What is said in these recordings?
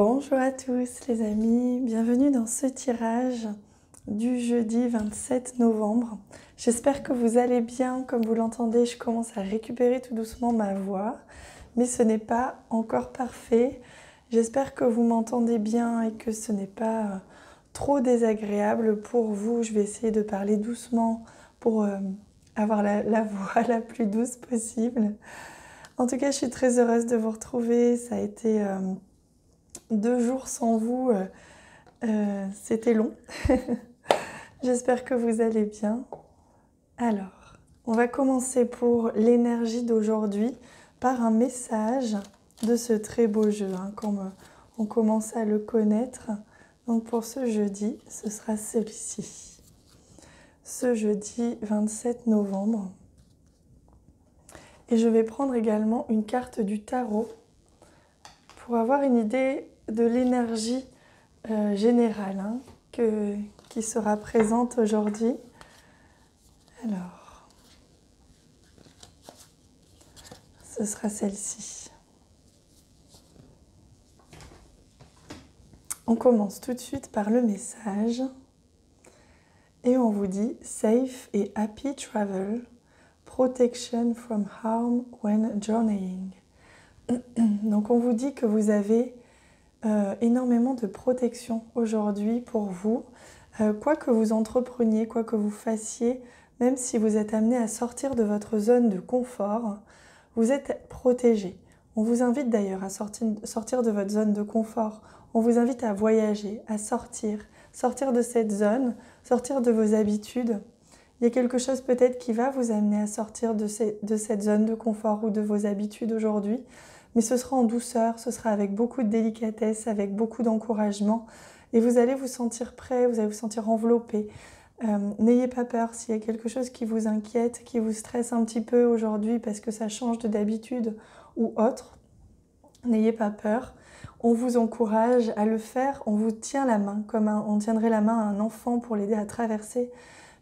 Bonjour à tous les amis, bienvenue dans ce tirage du jeudi 27 novembre. J'espère que vous allez bien, comme vous l'entendez, je commence à récupérer tout doucement ma voix, mais ce n'est pas encore parfait. J'espère que vous m'entendez bien et que ce n'est pas trop désagréable pour vous. Je vais essayer de parler doucement pour avoir la voix la plus douce possible. En tout cas, je suis très heureuse de vous retrouver. Ça a été 2 jours sans vous, c'était long. J'espère que vous allez bien. Alors, on va commencer pour l'énergie d'aujourd'hui par un message de ce très beau jeu, comme on commence à le connaître. Donc pour ce jeudi, ce sera celui-ci. Ce jeudi 27 novembre. Et je vais prendre également une carte du tarot pour avoir une idée de l'énergie générale qui sera présente aujourd'hui. Alors, ce sera celle-ci. On commence tout de suite par le message et on vous dit « Safe et happy travel, protection from harm when journeying ». Donc on vous dit que vous avez énormément de protection aujourd'hui pour vous. Quoi que vous entrepreniez, quoi que vous fassiez, même si vous êtes amené à sortir de votre zone de confort, vous êtes protégé. On vous invite d'ailleurs à sortir de votre zone de confort. On vous invite à voyager, à sortir de cette zone, sortir de vos habitudes. Il y a quelque chose peut-être qui va vous amener à sortir de cette zone de confort ou de vos habitudes aujourd'hui. Mais ce sera en douceur, ce sera avec beaucoup de délicatesse, avec beaucoup d'encouragement. Et vous allez vous sentir prêt, vous allez vous sentir enveloppé. N'ayez pas peur s'il y a quelque chose qui vous inquiète, qui vous stresse un petit peu aujourd'hui parce que ça change d'habitude ou autre. N'ayez pas peur. On vous encourage à le faire, on vous tient la main comme on tiendrait la main à un enfant pour l'aider à traverser.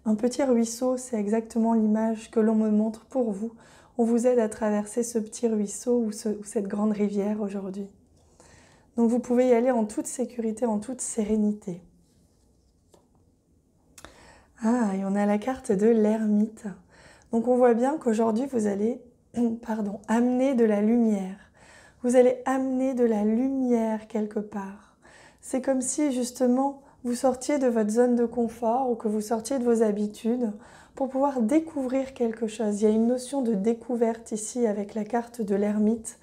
Un petit ruisseau, c'est exactement l'image que l'on me montre pour vous. On vous aide à traverser ce petit ruisseau ou cette grande rivière aujourd'hui. Donc vous pouvez y aller en toute sécurité, en toute sérénité. Ah, et on a la carte de l'ermite. Donc on voit bien qu'aujourd'hui vous allez amener de la lumière. Vous allez amener de la lumière quelque part. C'est comme si justement vous sortiez de votre zone de confort ou que vous sortiez de vos habitudes pour pouvoir découvrir quelque chose. Il y a une notion de découverte ici avec la carte de l'ermite,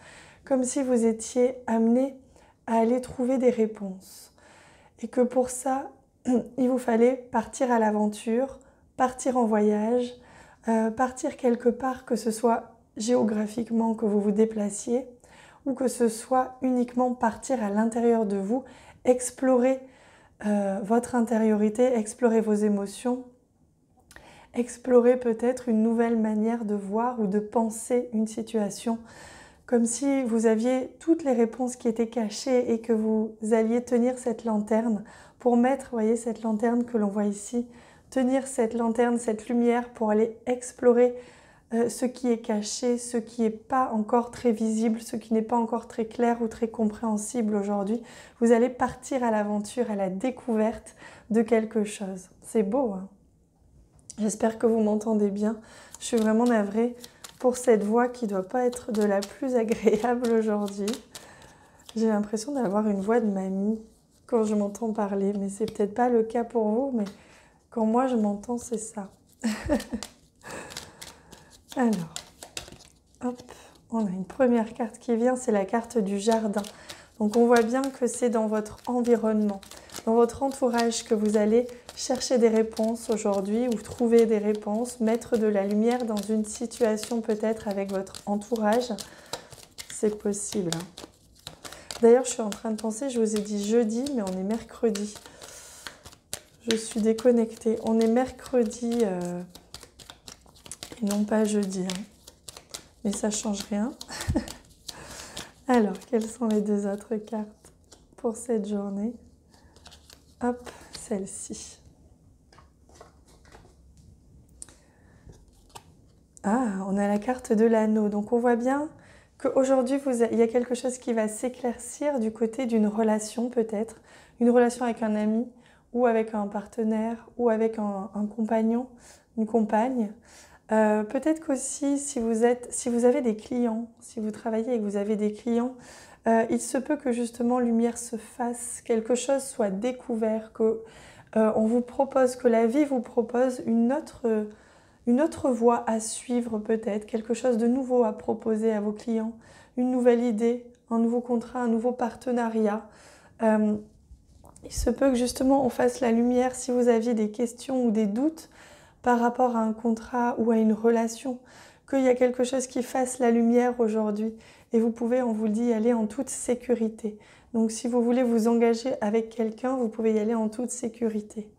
comme si vous étiez amené à aller trouver des réponses. Et que pour ça, il vous fallait partir à l'aventure, partir en voyage, partir quelque part, que ce soit géographiquement que vous vous déplaciez, ou que ce soit uniquement partir à l'intérieur de vous, explorer votre intériorité, explorer vos émotions, explorer peut-être une nouvelle manière de voir ou de penser une situation, comme si vous aviez toutes les réponses qui étaient cachées et que vous alliez tenir cette lanterne pour mettre, vous voyez cette lanterne que l'on voit ici, tenir cette lanterne, cette lumière pour aller explorer ce qui est caché, ce qui n'est pas encore très visible, ce qui n'est pas encore très clair ou très compréhensible aujourd'hui. Vous allez partir à l'aventure, à la découverte de quelque chose. C'est beau, hein? J'espère que vous m'entendez bien. Je suis vraiment navrée pour cette voix qui ne doit pas être de la plus agréable aujourd'hui. J'ai l'impression d'avoir une voix de mamie quand je m'entends parler, mais c'est peut-être pas le cas pour vous, mais quand moi je m'entends, c'est ça. Alors, hop, on a une première carte qui vient, c'est la carte du jardin. Donc on voit bien que c'est dans votre environnement, dans votre entourage que vous allez chercher des réponses aujourd'hui ou trouver des réponses, mettre de la lumière dans une situation peut-être avec votre entourage. C'est possible. D'ailleurs, je suis en train de penser, je vous ai dit jeudi, mais on est mercredi. Je suis déconnectée. On est mercredi et non pas jeudi. Mais ça ne change rien. Alors, quelles sont les deux autres cartes pour cette journée? Hop, celle-ci. Ah, on a la carte de l'anneau. Donc on voit bien qu'aujourd'hui, il y a quelque chose qui va s'éclaircir du côté d'une relation peut-être, une relation avec un ami ou avec un partenaire ou avec un compagnon, une compagne. Peut-être qu'aussi si vous avez des clients, si vous travaillez et que vous avez des clients, il se peut que justement lumière se fasse, quelque chose soit découvert, que on vous propose, que la vie vous propose une autre voie à suivre peut-être, quelque chose de nouveau à proposer à vos clients, une nouvelle idée, un nouveau contrat, un nouveau partenariat. Il se peut que justement on fasse la lumière si vous aviez des questions ou des doutes par rapport à un contrat ou à une relation, qu'il y a quelque chose qui fasse la lumière aujourd'hui. Et vous pouvez, on vous le dit, y aller en toute sécurité. Donc si vous voulez vous engager avec quelqu'un, vous pouvez y aller en toute sécurité.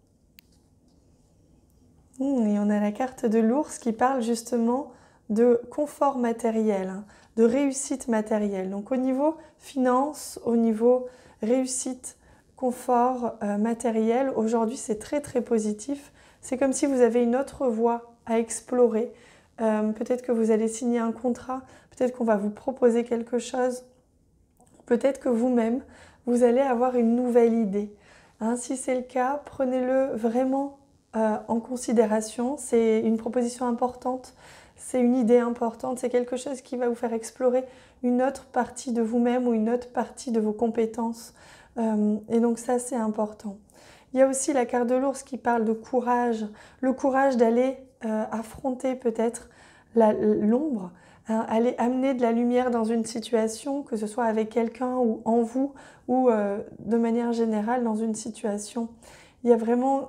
Et on a la carte de l'ours qui parle justement de confort matériel, de réussite matérielle. Donc au niveau finance, au niveau réussite, confort matériel, aujourd'hui c'est très très positif. C'est comme si vous avez une autre voie à explorer. Peut-être que vous allez signer un contrat, peut-être qu'on va vous proposer quelque chose, peut-être que vous-même, vous allez avoir une nouvelle idée. Si c'est le cas, prenez-le vraiment en considération. C'est une proposition importante, c'est une idée importante, c'est quelque chose qui va vous faire explorer une autre partie de vous-même ou une autre partie de vos compétences. Et donc ça, c'est important. Il y a aussi la carte de l'ours qui parle de courage, le courage d'aller affronter peut-être l'ombre, aller amener de la lumière dans une situation, que ce soit avec quelqu'un ou en vous, ou de manière générale dans une situation. Il y a vraiment,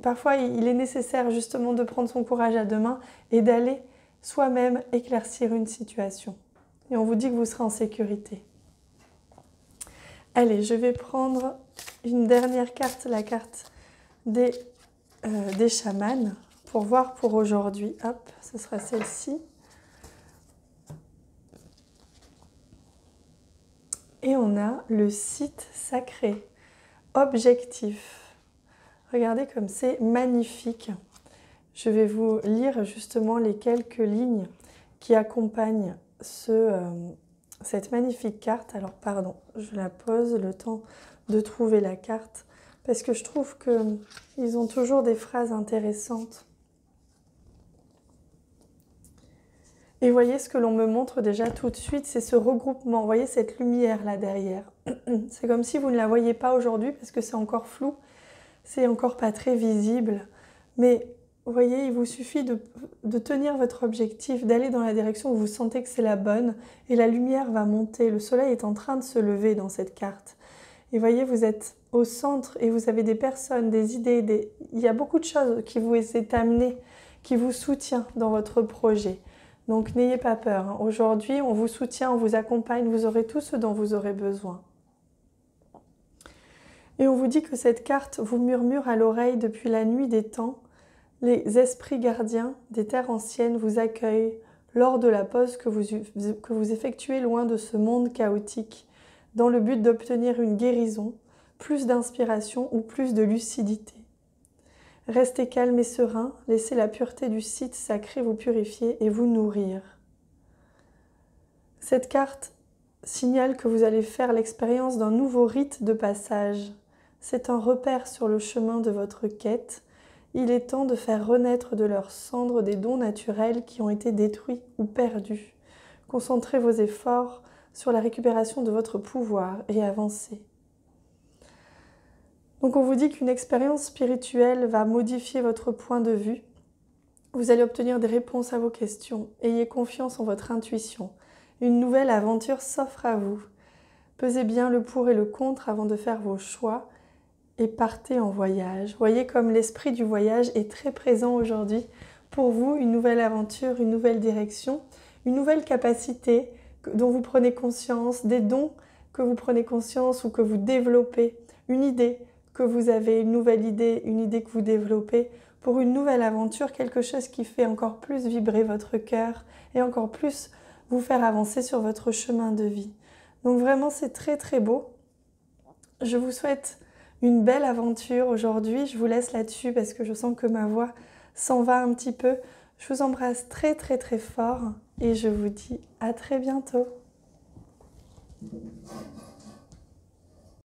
parfois il est nécessaire justement de prendre son courage à deux mains et d'aller soi-même éclaircir une situation. Et on vous dit que vous serez en sécurité. Allez, je vais prendre une dernière carte, la carte des chamans, pour voir pour aujourd'hui. Hop, ce sera celle-ci. Et on a le site sacré, objectif. Regardez comme c'est magnifique. Je vais vous lire justement les quelques lignes qui accompagnent cette magnifique carte. Alors pardon, je la pose le temps de trouver la carte parce que je trouve qu'ils ont toujours des phrases intéressantes. Et voyez ce que l'on me montre déjà tout de suite, c'est ce regroupement. Vous voyez cette lumière là derrière. C'est comme si vous ne la voyez pas aujourd'hui parce que c'est encore flou, c'est encore pas très visible. Mais vous voyez, il vous suffit de tenir votre objectif, d'aller dans la direction où vous sentez que c'est la bonne et la lumière va monter. Le soleil est en train de se lever dans cette carte. Et voyez, vous êtes au centre et vous avez des personnes, des idées, il y a beaucoup de choses qui vous est amenées, qui vous soutient dans votre projet. Donc n'ayez pas peur. Aujourd'hui, on vous soutient, on vous accompagne, vous aurez tout ce dont vous aurez besoin. Et on vous dit que cette carte vous murmure à l'oreille depuis la nuit des temps. Les esprits gardiens des terres anciennes vous accueillent lors de la pause que vous effectuez loin de ce monde chaotique, dans le but d'obtenir une guérison, plus d'inspiration ou plus de lucidité. Restez calme et serein, laissez la pureté du site sacré vous purifier et vous nourrir. Cette carte signale que vous allez faire l'expérience d'un nouveau rite de passage. C'est un repère sur le chemin de votre quête. Il est temps de faire renaître de leurs cendres des dons naturels qui ont été détruits ou perdus. Concentrez vos efforts sur la récupération de votre pouvoir et avancez. Donc on vous dit qu'une expérience spirituelle va modifier votre point de vue. Vous allez obtenir des réponses à vos questions. Ayez confiance en votre intuition. Une nouvelle aventure s'offre à vous. Pesez bien le pour et le contre avant de faire vos choix et partez en voyage. Voyez comme l'esprit du voyage est très présent aujourd'hui pour vous. Une nouvelle aventure, une nouvelle direction, une nouvelle capacité dont vous prenez conscience, des dons que vous prenez conscience ou que vous développez, une idée que vous avez, une nouvelle idée, une idée que vous développez pour une nouvelle aventure, quelque chose qui fait encore plus vibrer votre cœur et encore plus vous faire avancer sur votre chemin de vie. Donc vraiment, c'est très très beau. Je vous souhaite une belle aventure aujourd'hui. Je vous laisse là-dessus parce que je sens que ma voix s'en va un petit peu. Je vous embrasse très très très fort et je vous dis à très bientôt.